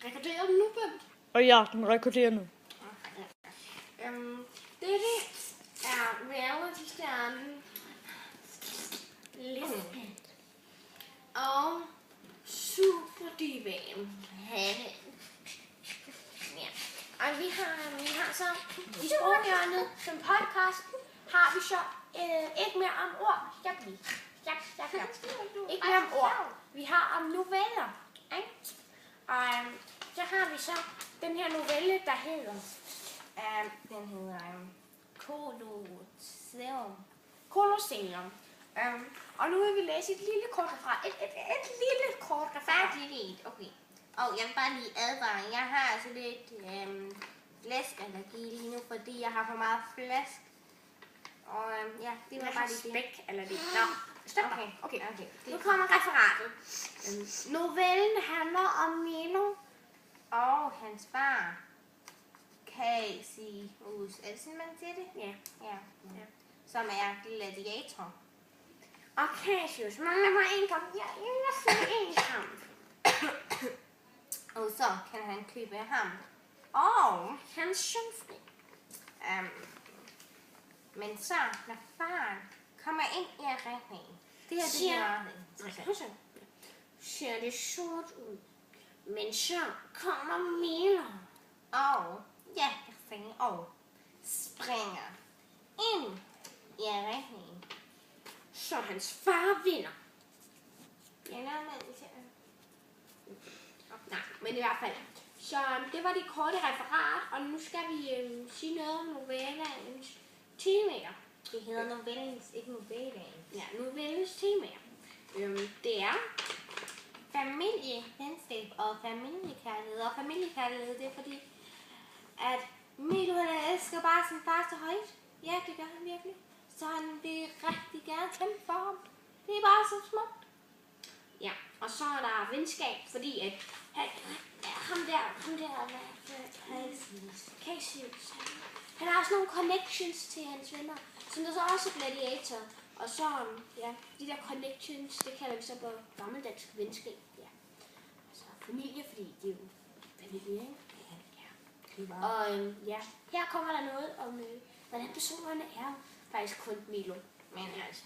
Rekorderer den nu, Bent? Og ja, den rekorderer nu. Dette er reality-stjernen Lisbeth og superdivaen Hanne. Ja. Og vi har så i Sproghjørnet som podcast har vi så ikke mere om ord. Ikke mere om ord. Vi har om noveller. Ikke? Og så har vi så den her novelle, der hedder Colosseum. Og nu vil vi læse et lille kort referat. Et lille kort referat. Okay. Og jeg vil bare lige advare. Jeg har altså lidt flæskallergi lige nu, fordi jeg har for meget flæsk. Og ja, det var bare lige det. Spækallergi. Nå, stop. Okay. Nu kommer referatet. Novellen handler om Milo Og hans far. Cassius. Er det sådan, man siger det? ja. Som er gladiator. Og Cassius mangler mig en kamp. Ja, jeg vil se en kamp. Og så kan han købe ham. Og Hans sønfri. men så, når faren kommer ind i arenaen, det er meget interessant. Ser det sort ud. Men så kommer Milo. Og, ja, jeg sagde, og springer ind i arenaen. Så hans far vinder. Ja, Nej, men i hvert fald. Så det var det korte referat, og nu skal vi sige noget om novellens temaer. det hedder novellens, ikke novellaen. Ja, novellens temaer. Det er Familie, venskab og familiekærlighed. Og familiekærlighed, det er fordi, at Milo han elsker bare sin far så højt. Ja, det gør han virkelig. Så han vil rigtig gerne kæmpe for ham. Det er bare så smukt. ja, og så er der venskab, fordi at ham der, Cassius, han har også nogle connections til hans venner, som der så også er gladiator. Og så, ja, de der connections, det kalder vi så på gammeldansk venskab. Ja. Altså familie, fordi det er jo familie, ikke? Ja. Og ja, her kommer der noget om, hvordan personerne er. Faktisk kun Milo. Men altså,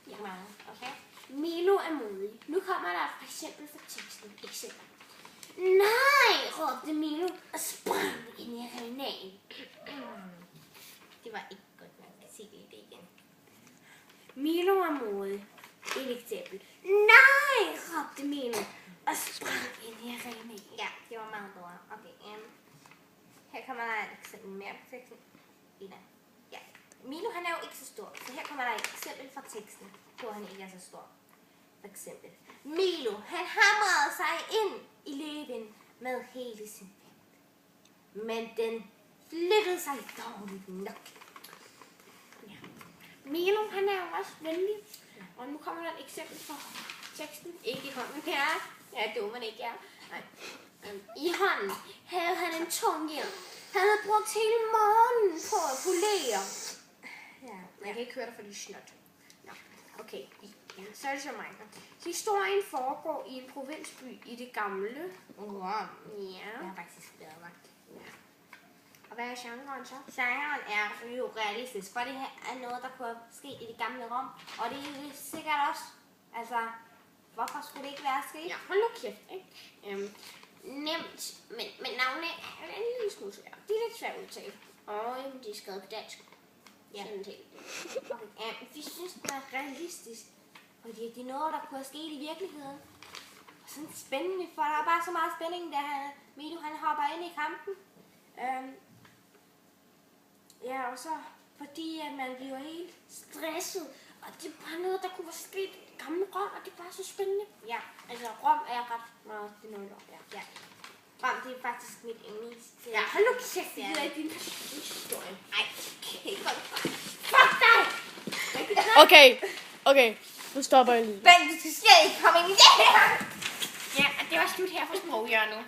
Ja. mange. Okay. Milo er modig. Nu kommer der for eksempel fra teksten. Eksempel. Nej, råbte Milo og sprang ind i arenaen. Det var ikke godt, man kan sige det igen. Milo er modig. Et eksempel. Nej, råbte Milo og sprang ind i arenaen. Ja, det var meget bedre. Okay, her kommer der et eksempel mere på teksten. Ja. Milo han er jo ikke så stor, så her kommer der et eksempel fra teksten, hvor han ikke er så stor. For eksempel. Milo, han hamrede sig ind i løven med hele sin vægt. Men den flyttede sig dårligt nok. Ja. Milo, han er jo også venlig. Og nu kommer der et eksempel fra teksten. Ikke i hånden her. Ja, det man ikke er. Nej. I hånden havde han en tung hjelm. Han havde brugt hele morgenen på at polere. Ja, Jeg kan ikke høre dig for de snot. Nå, okay. Ja, så er det så mig. Historien foregår i en provinsby i det gamle. wow. Ja. Jeg har faktisk været vagt. Og hvad er genren så? Genren er jo realistisk, for det her er noget, der kunne ske i det gamle Rom. Og det er sikkert også, altså, hvorfor skulle det ikke være sket? Ja, hold nu kæft, ikke? Nemt, men navne er en lille smule svære. De er lidt svært at udtale. Og de er skrevet på dansk. Ja. Sådan helt. Okay. Vi synes, det er realistisk, fordi det er noget, der kunne have sket i virkeligheden. Og sådan spændende, for der er bare så meget spænding, da Milo han hopper ind i kampen. Ja, og så fordi at man bliver helt stresset, og det er bare noget, der kunne være sket i det gamle Rom, og det er bare så spændende. Ja, altså Rom er ret meget det noget, ja. Rom, det er faktisk mit mest... Ja, hold nu kæft, det Ja. er din historie. Ej, okay, godt. Fuck dig! Okay. Nu stopper jeg lige. Men du skal slet ikke komme ind i det her! Ja, det var slut her for Sproghjørnet.